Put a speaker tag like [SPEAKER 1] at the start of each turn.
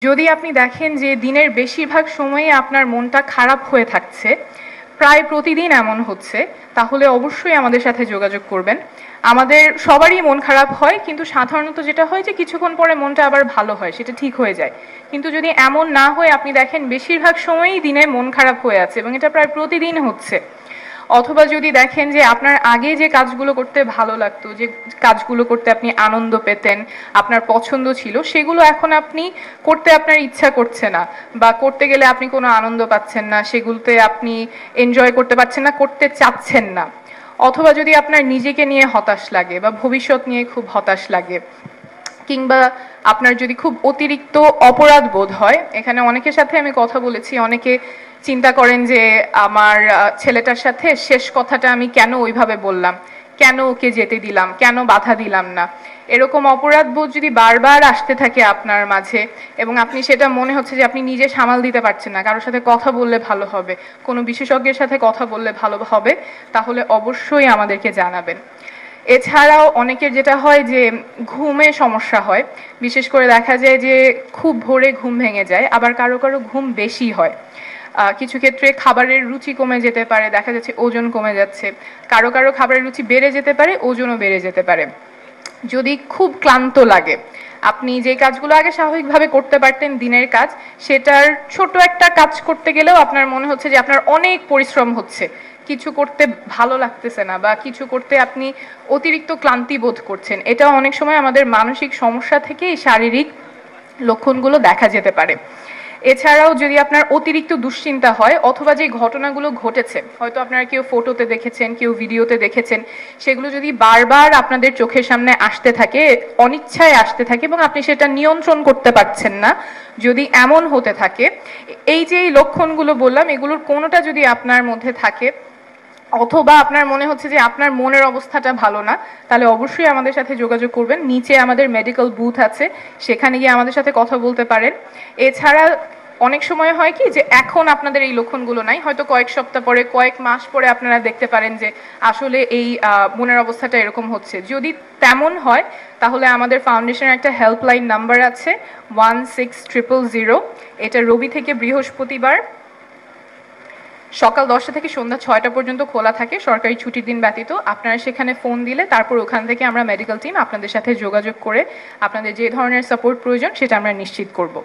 [SPEAKER 1] যদি আপনি দেখেন যে দিনের বেশিরভাগ সময়ে আপনার মনটা খারাপ হয়ে থাকছে, প্রায় প্রতিদিন এমন হচ্ছে, তাহলে অবশ্যই আমাদের সাথে যোগাযোগ করবেন। আমাদের সবারই মন খারাপ হয়, কিন্তু সাধারণত যেটা হয় যে কিছুক্ষণ পরে মনটা আবার ভালো হয়, সেটা ঠিক হয়ে যায়। কিন্তু যদি এমন না হয়, আপনি দেখেন বেশিরভাগ সময়ই দিনে মন খারাপ হয়ে আছে এবং এটা প্রায় প্রতিদিন হচ্ছে, অথবা যদি দেখেন যে আপনার আগে যে কাজগুলো করতে ভালো লাগতো, যে কাজগুলো করতে আপনি আনন্দ পেতেন, আপনার পছন্দ ছিল, সেগুলো এখন আপনি করতে আপনার ইচ্ছা করছে না, বা করতে গেলে আপনি কোনো আনন্দ পাচ্ছেন না, সেগুলোতে আপনি এনজয় করতে পারছেন না, করতে চাচ্ছেন না, অথবা যদি আপনার নিজেকে নিয়ে হতাশ লাগে বা ভবিষ্যৎ নিয়ে খুব হতাশ লাগে, কিংবা আপনার যদি খুব অতিরিক্ত অপরাধ বোধ হয়। এখানে অনেকের সাথে আমি কথা বলেছি, অনেকে চিন্তা করেন যে আমার ছেলেটার সাথে শেষ কথাটা আমি কেন ওইভাবে বললাম, কেন ওকে যেতে দিলাম, কেন বাধা দিলাম না। এরকম অপরাধ বোধ যদি বারবার আসতে থাকে আপনার মাঝে, এবং আপনি সেটা মনে হচ্ছে যে আপনি নিজে সামাল দিতে পারছেন না, কারোর সাথে কথা বললে ভালো হবে, কোনো বিশেষজ্ঞের সাথে কথা বললে ভালো হবে, তাহলে অবশ্যই আমাদেরকে জানাবেন। এছাড়াও অনেকের যেটা হয় যে ঘুমে সমস্যা হয়, বিশেষ করে দেখা যায় যে খুব ভোরে ঘুম ভেঙে যায়, আবার কারো কারো ঘুম বেশি হয়। কিছু ক্ষেত্রে খাবারের রুচি কমে যেতে পারে, দেখা যাচ্ছে ওজন কমে যাচ্ছে, কারো কারো খাবারের রুচি বেড়ে যেতে পারে, ওজনও বেড়ে যেতে পারে। যদি খুব ক্লান্ত লাগে, আপনি যে কাজগুলো আগে স্বাভাবিকভাবে করতে পারতেন দিনের কাজ, সেটার ছোট একটা কাজ করতে গেলেও আপনার মনে হচ্ছে যে আপনার অনেক পরিশ্রম হচ্ছে, কিছু করতে ভালো লাগতেছে না, বা কিছু করতে আপনি অতিরিক্ত ক্লান্তি বোধ করছেন, এটা অনেক সময় আমাদের মানসিক সমস্যা থেকে এই শারীরিক লক্ষণগুলো দেখা যেতে পারে। এছাড়াও যদি আপনার অতিরিক্ত দুশ্চিন্তা হয়, অথবা যে ঘটনাগুলো ঘটেছে, হয়তো আপনারা কেউ ফটোতে দেখেছেন, কেউ ভিডিওতে দেখেছেন, সেগুলো যদি বারবার আপনাদের চোখের সামনে আসতে থাকে, অনিচ্ছায় আসতে থাকে, এবং আপনি সেটা নিয়ন্ত্রণ করতে পারছেন না, যদি এমন হতে থাকে, এই যে এই লক্ষণগুলো বললাম, এগুলোর কোনোটা যদি আপনার মধ্যে থাকে, অথবা আপনার মনে হচ্ছে যে আপনার মনের অবস্থাটা ভালো না, তাহলে অবশ্যই আমাদের সাথে যোগাযোগ করবেন। নিচে আমাদের মেডিকেল বুথ আছে, সেখানে গিয়ে আমাদের সাথে কথা বলতে পারেন। এছাড়া অনেক সময় হয় কি যে এখন আপনাদের এই লক্ষণগুলো নাই, হয়তো কয়েক সপ্তাহ পরে, কয়েক মাস পরে আপনারা দেখতে পারেন যে আসলে এই মনের অবস্থাটা এরকম হচ্ছে। যদি তেমন হয়, তাহলে আমাদের ফাউন্ডেশনের একটা হেল্পলাইন নাম্বার আছে 16000। এটা রবি থেকে বৃহস্পতিবার সকাল 10টা থেকে সন্ধ্যা 6টা পর্যন্ত খোলা থাকে, সরকারি ছুটির দিন ব্যতীত। আপনারা সেখানে ফোন দিলে তারপর ওখান থেকে আমরা মেডিকেল টিম আপনাদের সাথে যোগাযোগ করে আপনাদের যে ধরনের সাপোর্ট প্রয়োজন সেটা আমরা নিশ্চিত করব।